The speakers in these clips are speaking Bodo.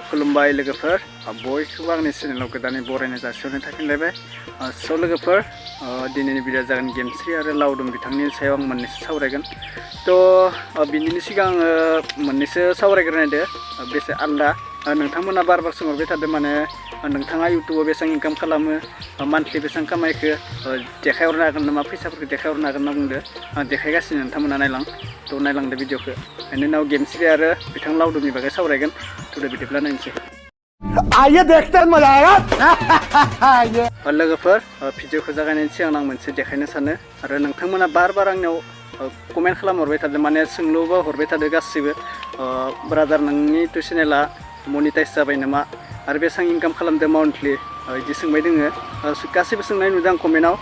खुलुमबाय लोगोफोर बयखौबो आंनि चेनेलाव गोदानै बरायनाय जासिहरनाय थाफिनलायबाय लोगोफोर दिनैनि भिडिअ जागोन गेमस्रि आरो लावदुम बिथांनि सायाव आं मोननैसो सावरायगोन बिनिनि सिगां आङो मोननैसो सावरायग्रोनायदो बेसे आलदा नोंथांमोना बार सोंहरबाय थादों माने नोंथाङा इउटुबाव बेसेबां इनकाम खालामो मान्थलि बेसेबां खामायखो देखायहरनो हागोन नामा फैसाफोरखौ देखायहरनो हागोन होनना बुंदो आं देखायगासिनो नोंथांमोना नायलांदो भिडिअखौ बेनि उनाव गेमस्रि आरो बिथां लावदुमनि बागै सावरायगोन बिदिब्ला नायनोसै आइए देखते हैं मजा आएगा लोगोफोर भिडिअखौ जागायनायनि सिगां आं मोनसे देखायनो सानो आरो नोंथांमोना बार आंनाव कमेन्ट खालामहरबाय थादों माने सोंलुबो हरबाय थादों गासिबो ब्रादार नोंनि इउटुब चेनेला मनिटाइज जाबाय नामा आरो बेसेबां इनकाम खालामदों मान्थलि बिदि सोंबाय दोङो गासैबो सोंनाय नुदों आं कमेन्टआव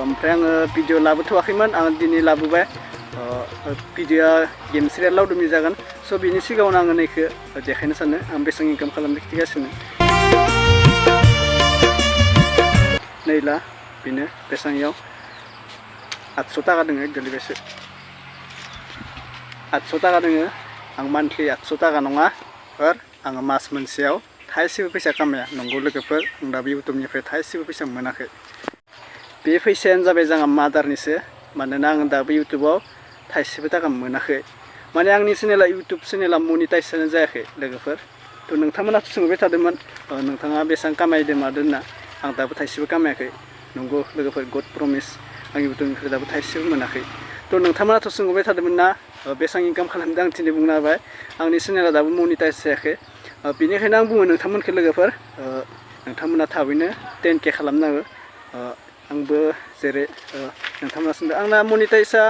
ओमफ्राय आङो भिडिअ लाबोथ'वाखैमोन आं दिनै लाबोबाय भिडिअआ गेमस्रि आरो लावदुमनि जागोन बिनि सिगाङावनो आङो नैखौ देखायनो सानो आं बेसेबां इनकाम खालामनो खिथिगासिनो नैला बेनो बेसेबांयाव 800 थाखा दोङो गोलैबायसो 800 थाखा दोङो आं मान्थलि 800 थाखा नङा आङो मास मोनसेयाव थाइसेबो फैसा खामाया नंगौ लोगोफोर आं दाबो इउटुबनिफ्राय थाइसेबो फैसा मोनाखै बे फैसायानो जाबाय जोंहा मादारनिसो मानोना आं दाबो इउटुबाव थाइसेबो थाखा मोनाखै माने आंनि चेनेला इउटुब चेनेला मनिटाइजआनो जायाखै लोगोफोर नोंथांमोनाथ' सोंबाय थादोंमोन नोंथाङा बेसेबां खामायदों मादों होनना आं दाबो थाइसेबो खामायाखै नंगौ लोगोफोर गड प्रमिस आं इउटुबनिफ्राय दाबो थाइसेबो मोनाखै नोंथांमोनाथ' सोंबाय थादोंमोन ना बेसेबां इनकाम खालामदों आं दिनै बुंना होबाय आंनि चेनेला दाबो मनिटाइज जायाखै बेनिखायनो आं बुङो नोंथांमोनखौ लोगोफोर नोंथांमोना थाबैनो 10K खालामनांगौ आंबो जेरै नोंथांमोना सोंदों आंना मनिटाइजआ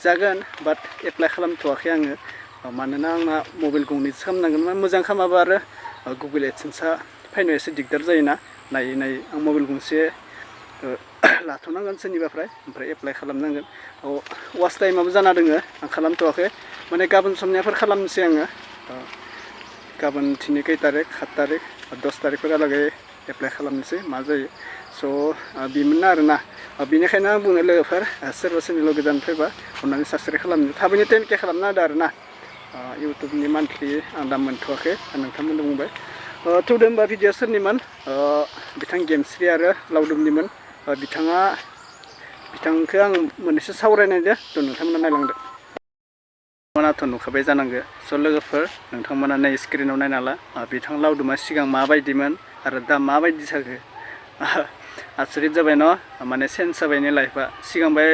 जागोन बाट एप्लाइ खालामथ'वाखै आङो मानोना आंना मबाइल गंनैसो खालामनांगोन मोजां खालामाबा आरो गुगोल एडसेन्सआ फैनो एसे दिगदार जायोना नायै आं मबाइल गंसे लाथ'नांगोन सोरनिबाफ्राय ओमफ्राय एप्लाइ खालामनांगोन वाच टाइमाबो जाना दोङो आं खालामथ'वाखै माने गाबोन समनियाफोर खालामनोसै आङो गाबोन दिनै खै तारिख 7 तारिख 10 तारिखफोरालागै एप्लाइ खालामनोसै मा जायो बिमोनना आरोना बेनिखायनो आं बुङो लोगोफोर सोरबा चेनेलाव गोदान फैबा अननानै साबस्क्राइब खालामनो थाबैनो 10K खालामना होदो आरोना इउटुबनि मान्थलि आं दा मोनथ'वाखै नोंथांमोननो बुंबाय थौदो होमबा भिडिअ सोरनिमोन बिथां गेमस्रि आरो लावदुमनिमोन बिथांखौ आं मोननैसो सावरायनायदो नोंथांमोना नायलांदो नोंथांमोनाथ' नुखाबाय जानांगौ लोगोफोर नोंथांमोना नै स्क्रिनाव नायना ला बिथां लावदुमा सिगां माबायदिमोन आरो दा माबायदि जाखो आसरित जाबाय न माने चेन्ज जाबायनि लाइफआ सिगांबाय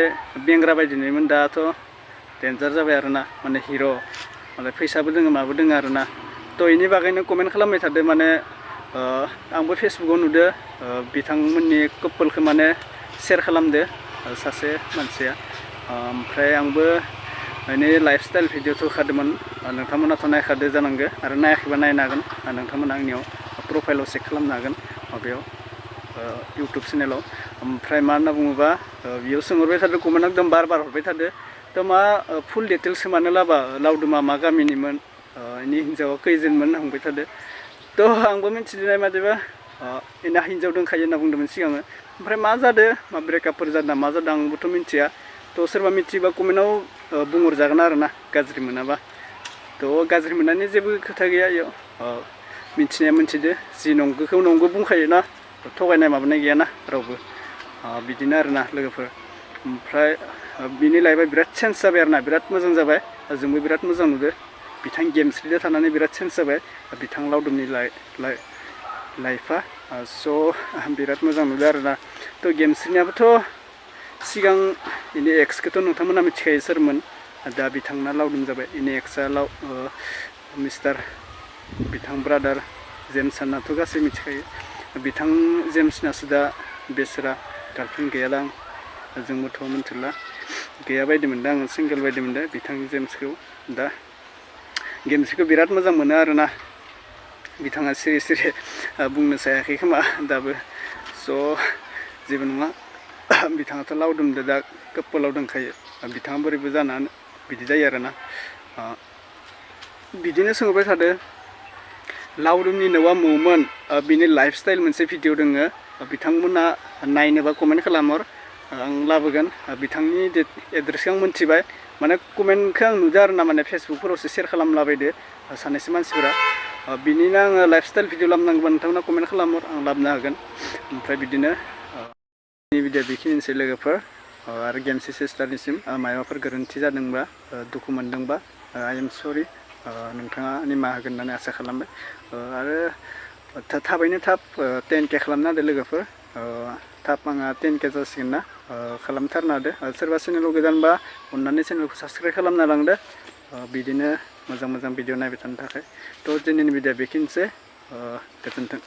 बेंग्रा बायदि नुयोमोन दाथ' डेन्जार जाबाय आरोना माने हिर' माने फैसाबो दोङो माबो दोङो आरोना बेनि बागैनो कमेन्ट खालामबाय थादो माने आंबो फेसबुकाव नुदो बिथांमोननि कापोलखौ माने शेयार खालामदो सासे मानसिया ओमफ्राय आंबो माने लाइफ स्टाइल भिडिअथ' होखादोंमोन नोंथांमोनाथ' नायखादो जानांगौ आरो नायाखैबा नायनो हागोन नोंथांमोना आंनियाव प्रफाइलाव चेक खालामनो हागोन माबायाव इउटुब चेनेलाव ओमफ्राय मा होनना बुङोबा बेयाव सोंहरबाय थादो कमेन्ट एकदम बार हरबाय थादो मा फुल डिटेल्स मानो लाबा लावदुमा मा गामिनिमोन इनि हिन्जावा खैजोनमोन होनना बुंबाय थादो आंबो मिथिनाय मादिबा इना हिन्जाव दंखायो होनना बुंदोंमोन सिगाङो ओमफ्राय मा जादो मा ब्रेकआपफोर जादों मा जादों आंबोथ' मिथिया सोरबा मिथियोबा कमेन्टआव बुंहरजागोन आरोना गाज्रि मोनाबा गाज्रि मोननानै जेबो खोथा गैया इयाव मिथिनाया मिथिदो जि नंगौखौ नंगौ बुंखायोना थगायनाय माबानाय गैयाना रावबो बिदिनो आरोना लोगोफोर ओमफ्राय बिनि लाइफआ बिराद चेन्ज जाबाय आरोना बिराद मोजां जाबाय जोंबो बिराद मोजां नुदो बिथां गेमस्रिजों थानानै बिराद चेन्ज जाबाय बिथां लावदुमनि लाइफआ बिराद मोजां नुदो आरोना गेमस्रिनियाबोथ' सिगां इनि एक्सखौथ' नोंथांमोना मिथिखायो सोरमोन दा बिथांना लावदुम जाबाय इनि एक्सआ मिस्टार बिथां ब्रादार जेम्सनाथ' गासै मिथिखायो बिथां जेम्सनासो दा बेसोरा गार्लफ्रेन्ड गैयादां जोंबोथ' मिथिला गैया बायदि मोनदों आङो सिंगेल बायदि मोनदों बिथां जेम्सखौ दा गेमस्रिखौ बिराद मोजां मोनो आरोना बिथाङा सिरि बुंनो सायाखै खोमा दाबो जेबो नङा बिथाङाथ' लावदुमदो दा कापोलाव दंखायो बिथाङा बोरैबो जानानै बिदि जायो आरोना बिदिनो सोंबाय थादो लावदुमनि न'आ मौमोन बिनि लाइफ स्टाइल मोनसे भिडिअ दोङो बिथांमोना नायनोबा कमेन्ट खालामहर आं लाबोगोन बिथांनि एड्रेसखौ आं मिथिबाय माने कमेन्टखौ आं नुदों आरोना माने फेसबुकफोरावसो शेयार खालामलाबायदो सानैसो मानसिफोरा बिनिनो आङो लाइफस्टाइल भिडिअ लाबोनांगौबा नोंथांमोना कमेन्ट खालामहर आं लाबोनो हागोन ओमफ्राय बिदिनो भिडिअ बेखिनिसै लोगोफोर आरो गेमस्रि सिस्टारनिसिम माबाफोर गोरोन्थि जादोंबा दुखु मोनदोंबा आइ एम सरि नोंथाङा निमाहा होगोन होननानै आसा खालामबाय आरो थाबैनो थाब 10K खालामना होदो लोगोफोर थाब आंहा 10K जासिगोन ना खालामथारना होदो सोरबा चेनेलाव गोदानबा अननानै चेनेलखौ साबस्क्राइब खालामना लांदो बिदिनो मोजां मोजां भिडिअ नायबाय थानो थाखाय थ' दिनैनि भिडिअ बेखिनिसै गोजोन्थों